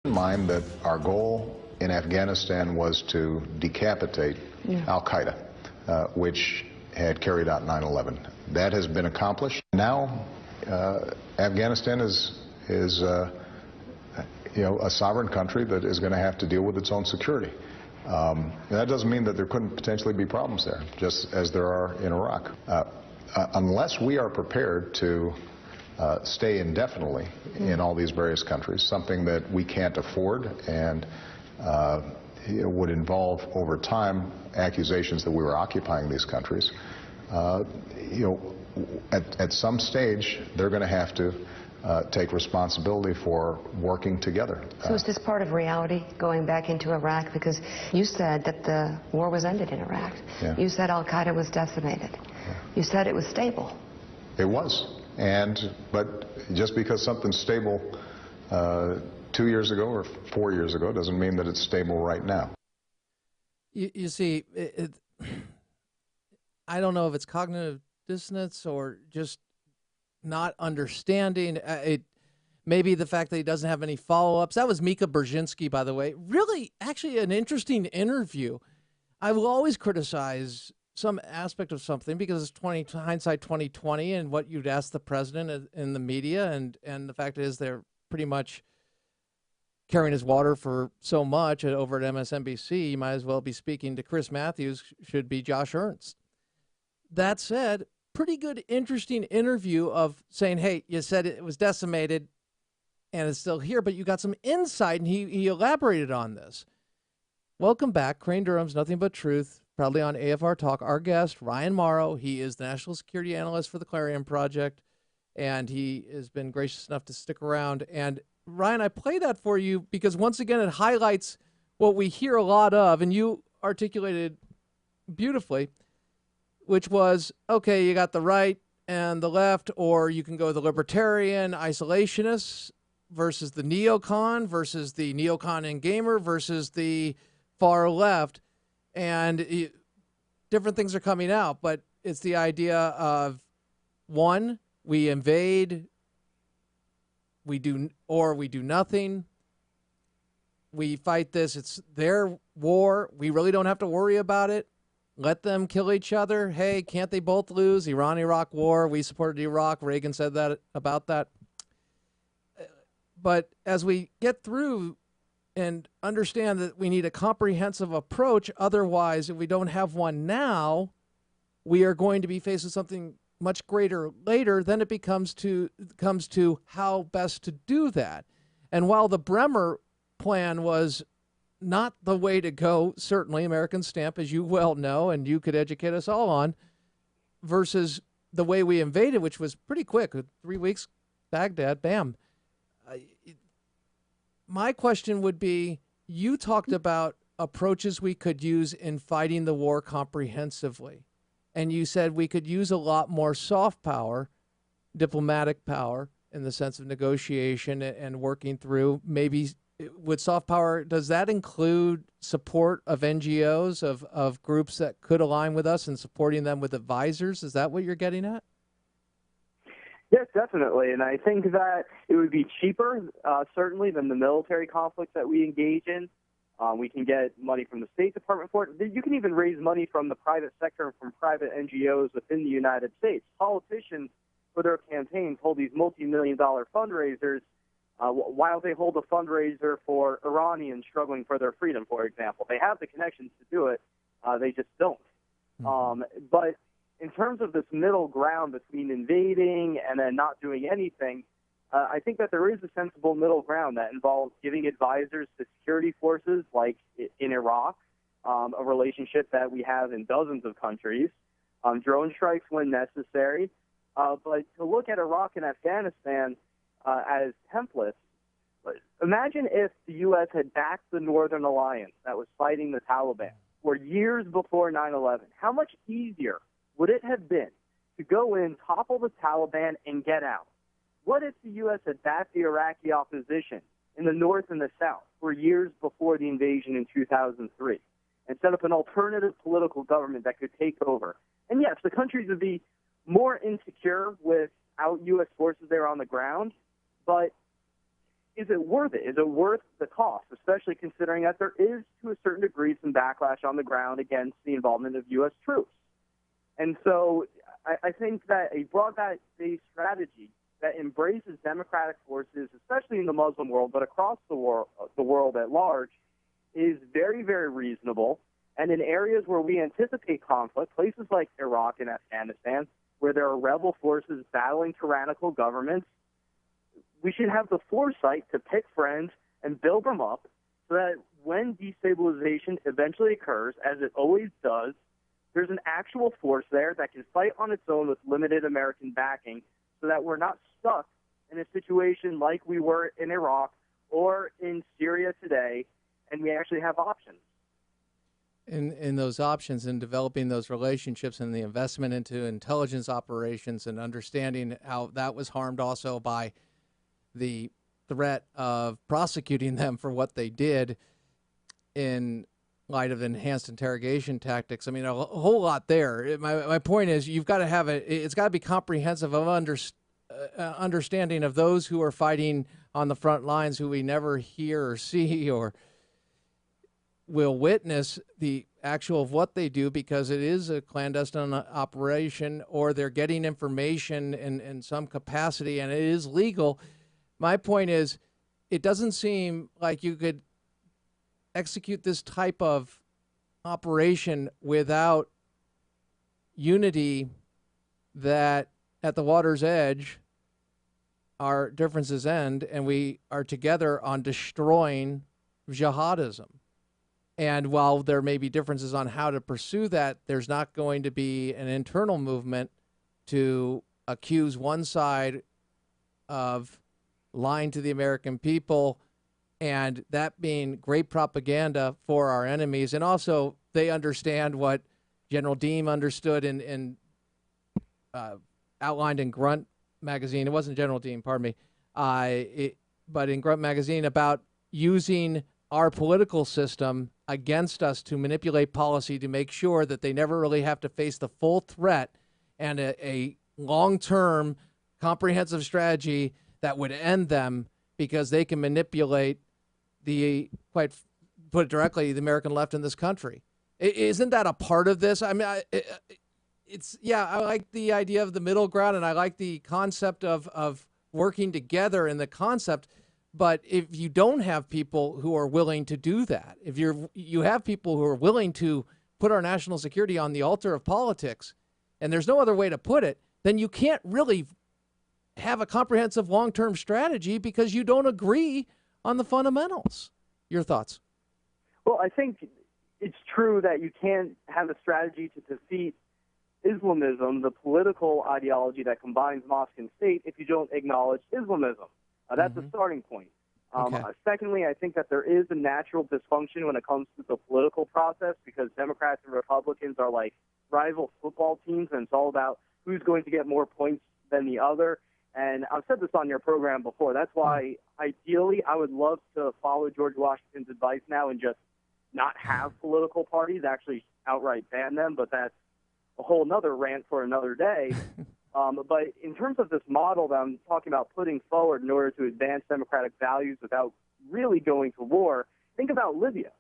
in mind that our goal in Afghanistan was to decapitate al-Qaeda, which had carried out 9/11. That has been accomplished. Now, Afghanistan is a sovereign country that is going to have to deal with its own security. That doesn't mean that there couldn't potentially be problems there, just as there are in Iraq. Unless we are prepared to stay indefinitely in all these various countries, something that we can't afford, and it would involve over time accusations that we were occupying these countries. At some stage they're going to have to take responsibility for working together. So is this part of reality, going back into Iraq? Because you said that the war was ended in Iraq. Yeah. You said al-Qaeda was decimated. Yeah. You said it was stable. It was. But just because something's stable 2 years ago or 4 years ago doesn't mean that it's stable right now. You see, I don't know if it's cognitive dissonance or just not understanding. It maybe the fact that he doesn't have any follow-ups. That was Mika Brzezinski, by the way. Really, actually, an interesting interview. I will always criticize some aspect of something because it's hindsight 2020, and what you'd ask the president in the media, and the fact is they're pretty much carrying his water for so much over at MSNBC. You might as well be speaking to Chris Matthews, should be Josh Ernst. That said, pretty good, interesting interview of saying, hey, you said it was decimated and it's still here, but you got some insight, and he elaborated on this. Welcome back. Crane Durham's Nothing But Truth, proudly on AFR Talk. Our guest, Ryan Mauro, he is the National Security Analyst for the Clarion Project, and he has been gracious enough to stick around. And Ryan, I play that for you because, once again, it highlights what we hear a lot of, and you articulated beautifully, which was, okay, you got the right and the left, or you can go the libertarian isolationists versus the neocon versus the neocon and gamer versus the far left. And different things are coming out, but it's the idea of, one, we invade, we do nothing. We fight this. It's their war. We really don't have to worry about it. Let them kill each other. Hey, can't they both lose? Iran-Iraq war. We supported Iraq. Reagan said that about that. But as we get through and understand that we need a comprehensive approach, otherwise, if we don't have one now, we are going to be faced with something much greater later. Then it comes to how best to do that. And while the Bremer plan was not the way to go, certainly, American Stamp, as you well know, and you could educate us all on, versus the way we invaded, which was pretty quick, 3 weeks, Baghdad, bam. My question would be, you talked about approaches we could use in fighting the war comprehensively. And you said we could use a lot more soft power, diplomatic power, in the sense of negotiation and working through. Maybe with soft power, does that include support of NGOs, of groups that could align with us, and supporting them with advisors? Is that what you're getting at? Yes, definitely. And I think that it would be cheaper, certainly, than the military conflicts that we engage in. We can get money from the State Department for it. You can even raise money from the private sector and from private NGOs within the United States. Politicians, for their campaigns, hold these multi-million-dollar fundraisers while they hold a fundraiser for Iranians struggling for their freedom, for example. They have the connections to do it. They just don't. But in terms of this middle ground between invading and then not doing anything, I think that there is a sensible middle ground that involves giving advisors to security forces, like in Iraq, a relationship that we have in dozens of countries, drone strikes when necessary. But to look at Iraq and Afghanistan as templates, imagine if the U.S. had backed the Northern Alliance that was fighting the Taliban for years before 9/11. How much easier would it have been to go in, topple the Taliban, and get out? What if the U.S. had backed the Iraqi opposition in the north and the south for years before the invasion in 2003 and set up an alternative political government that could take over? And yes, the countries would be more insecure without U.S. forces there on the ground, but is it worth it? Is it worth the cost, especially considering that there is, to a certain degree, some backlash on the ground against the involvement of U.S. troops? And so I think that a broad-based strategy that embraces democratic forces, especially in the Muslim world, but across the world at large, is very, very reasonable. And in areas where we anticipate conflict, places like Iraq and Afghanistan, where there are rebel forces battling tyrannical governments, we should have the foresight to pick friends and build them up so that when destabilization eventually occurs, as it always does, there's an actual force there that can fight on its own with limited American backing so that we're not stuck in a situation like we were in Iraq or in Syria today, and we actually have options. In those options, in developing those relationships and the investment into intelligence operations and understanding how that was harmed also by the threat of prosecuting them for what they did in light of enhanced interrogation tactics. I mean, a whole lot there. My point is you've got to have it's got to be comprehensive of understanding of those who are fighting on the front lines who we never hear or see or will witness the actual of what they do because it is a clandestine operation or they're getting information in some capacity and it is legal. My point is it doesn't seem like you could execute this type of operation without unity that at the water's edge our differences end and we are together on destroying jihadism. And while there may be differences on how to pursue that, there's not going to be an internal movement to accuse one side of lying to the American people, and that being great propaganda for our enemies. And also, they understand what General Deem understood in outlined in Grunt magazine. It wasn't General Deem, pardon me, but in Grunt magazine about using our political system against us to manipulate policy to make sure that they never really have to face the full threat and a long-term comprehensive strategy that would end them because they can manipulate quite put it directly, the American left in this country. Isn't that a part of this? I mean, I like the idea of the middle ground and I like the concept of working together in the concept. But if you don't have people who are willing to do that, if you have people who are willing to put our national security on the altar of politics, and there's no other way to put it, then you can't really have a comprehensive long-term strategy because you don't agree on the fundamentals. Your thoughts? Well, I think it's true that you can't have a strategy to defeat Islamism, the political ideology that combines mosque and state, if you don't acknowledge Islamism. That's a starting point. Okay. Secondly, I think that there is a natural dysfunction when it comes to the political process because Democrats and Republicans are like rival football teams, and it's all about who's going to get more points than the other. And I've said this on your program before. That's why, ideally, I would love to follow George Washington's advice now and just not have political parties, actually outright ban them, but that's a whole other rant for another day. But in terms of this model that I'm talking about putting forward in order to advance democratic values without really going to war, think about Libya.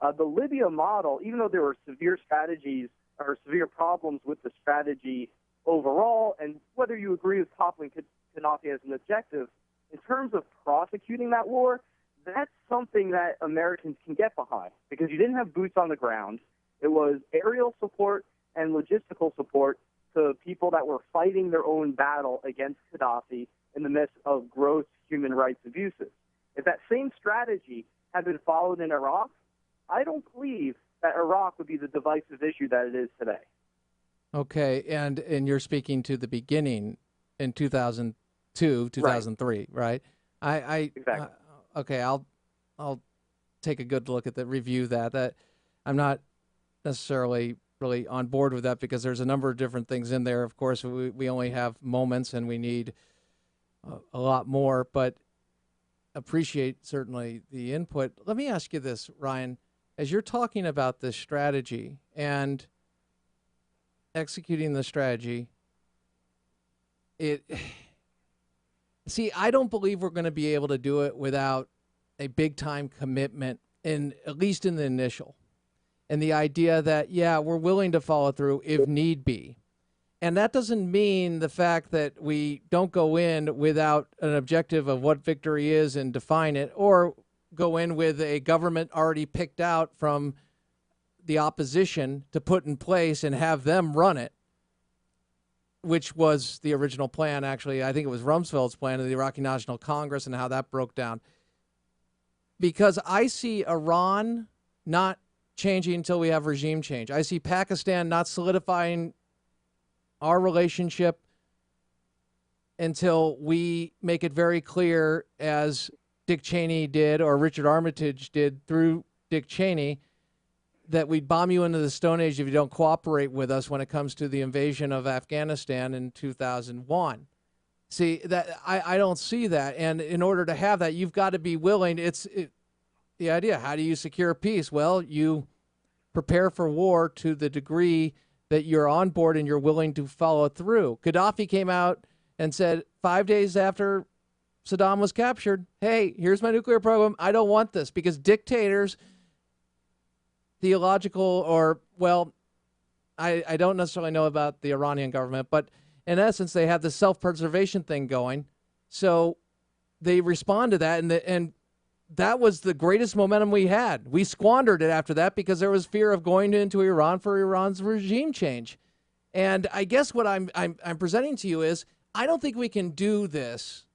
The Libya model, even though there were severe strategies or severe problems with the strategy overall, and whether you agree with toppling Gaddafi as an objective, in terms of prosecuting that war, that's something that Americans can get behind because you didn't have boots on the ground. It was aerial support and logistical support to people that were fighting their own battle against Gaddafi in the midst of gross human rights abuses. If that same strategy had been followed in Iraq, I don't believe that Iraq would be the divisive issue that it is today. Okay, and you're speaking to the beginning in 2002, 2003, right? Exactly. Okay, I'll take a good look at that, review that. I'm not necessarily really on board with that because there's a number of different things in there. Of course, we only have moments and we need a lot more, but appreciate certainly the input. Let me ask you this, Ryan, as you're talking about this strategy and executing the strategy, See, I don't believe we're going to be able to do it without a big time commitment, at least in the initial. And the idea that, yeah, we're willing to follow through if need be. And that doesn't mean the fact that we don't go in without an objective of what victory is and define it, or go in with a government already picked out from the opposition to put in place and have them run it, which was the original plan, actually. I think it was Rumsfeld's plan of the Iraqi National Congress and how that broke down. Because I see Iran not changing until we have regime change. I see Pakistan not solidifying our relationship until we make it very clear, as Dick Cheney did, or Richard Armitage did through Dick Cheney, that we'd bomb you into the Stone Age if you don't cooperate with us when it comes to the invasion of Afghanistan in 2001. See, that I don't see that. And in order to have that, you've got to be willing. The idea, how do you secure peace? Well, you prepare for war to the degree that you're on board and you're willing to follow through. Gaddafi came out and said 5 days after Saddam was captured, hey, here's my nuclear program. I don't want this, because dictators, theological, or, well, I don't necessarily know about the Iranian government, but in essence, they have the self-preservation thing going. So they respond to that, and that was the greatest momentum we had. We squandered it after that because there was fear of going into Iran for Iran's regime change. And I guess what I'm presenting to you is, I don't think we can do this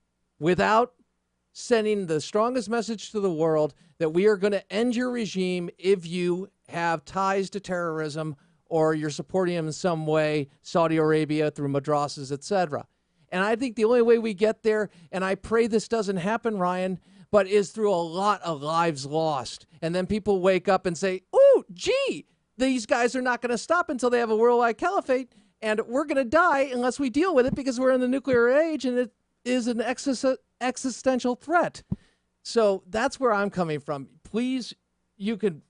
without sending the strongest message to the world that we are going to end your regime if you have ties to terrorism or you're supporting them in some way, Saudi Arabia through madrasas, etc. And I think the only way we get there, and I pray this doesn't happen, Ryan, but is through a lot of lives lost. And then people wake up and say, oh, gee, these guys are not going to stop until they have a worldwide caliphate, and we're going to die unless we deal with it because we're in the nuclear age and it is an existential threat. So that's where I'm coming from. Please, you could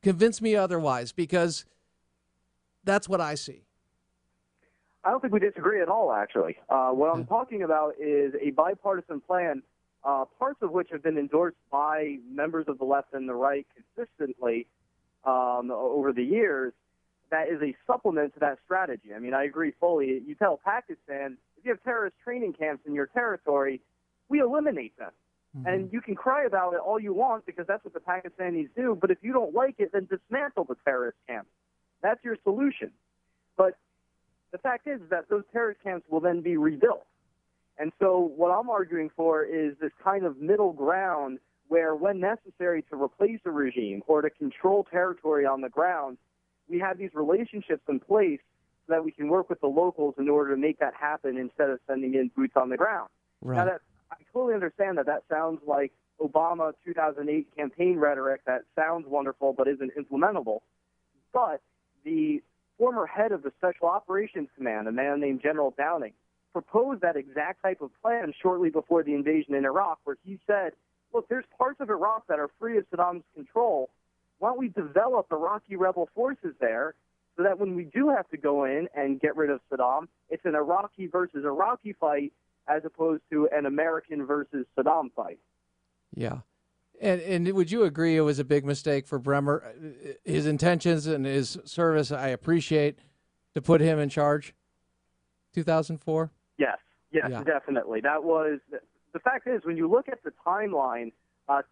convince me otherwise, because that's what I see. I don't think we disagree at all, actually. What I'm talking about is a bipartisan plan, parts of which have been endorsed by members of the left and the right consistently over the years, that is a supplement to that strategy. I mean, I agree fully. You tell Pakistan, if you have terrorist training camps in your territory, we eliminate them. Mm-hmm. And you can cry about it all you want because that's what the Pakistanis do, but if you don't like it, then dismantle the terrorist camps. That's your solution. But the fact is that those terrorist camps will then be rebuilt. And so what I'm arguing for is this kind of middle ground where, when necessary to replace a regime or to control territory on the ground, we have these relationships in place so that we can work with the locals in order to make that happen instead of sending in boots on the ground. Right. Now, I totally understand that sounds like Obama 2008 campaign rhetoric that sounds wonderful but isn't implementable. But the former head of the Special Operations Command, a man named General Downing, proposed that exact type of plan shortly before the invasion in Iraq, where he said, look, there's parts of Iraq that are free of Saddam's control. Why don't we develop Iraqi rebel forces there so that when we do have to go in and get rid of Saddam, it's an Iraqi versus Iraqi fight as opposed to an American versus Saddam fight. Yeah. And would you agree it was a big mistake for Bremer? His intentions and his service, I appreciate, to put him in charge 2004? Yes, yeah. Definitely. That was the fact is, when you look at the timeline,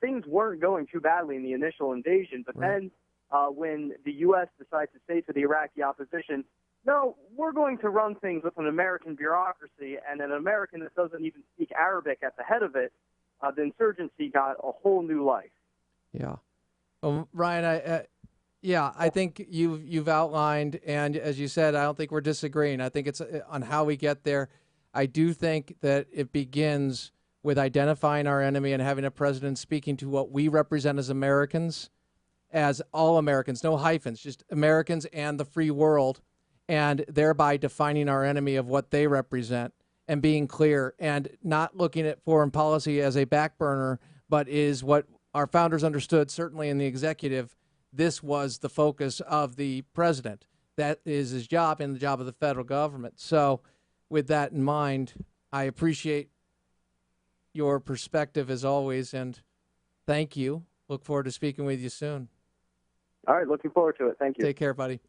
things weren't going too badly in the initial invasion, but then when the U.S. decided to say to the Iraqi opposition, no, we're going to run things with an American bureaucracy and an American that doesn't even speak Arabic at the head of it, the insurgency got a whole new life. Yeah. Ryan, I think you've outlined, and as you said, I don't think we're disagreeing. I think it's on how we get there. I do think that it begins with identifying our enemy and having a president speaking to what we represent as Americans, as all Americans, no hyphens, just Americans and the free world, and thereby defining our enemy of what they represent and being clear and not looking at foreign policy as a back burner, but is what our founders understood, certainly in the executive. This was the focus of the president. That is his job and the job of the federal government. So with that in mind, I appreciate your perspective as always, and thank you. Look forward to speaking with you soon. All right, looking forward to it. Thank you. Take care, buddy.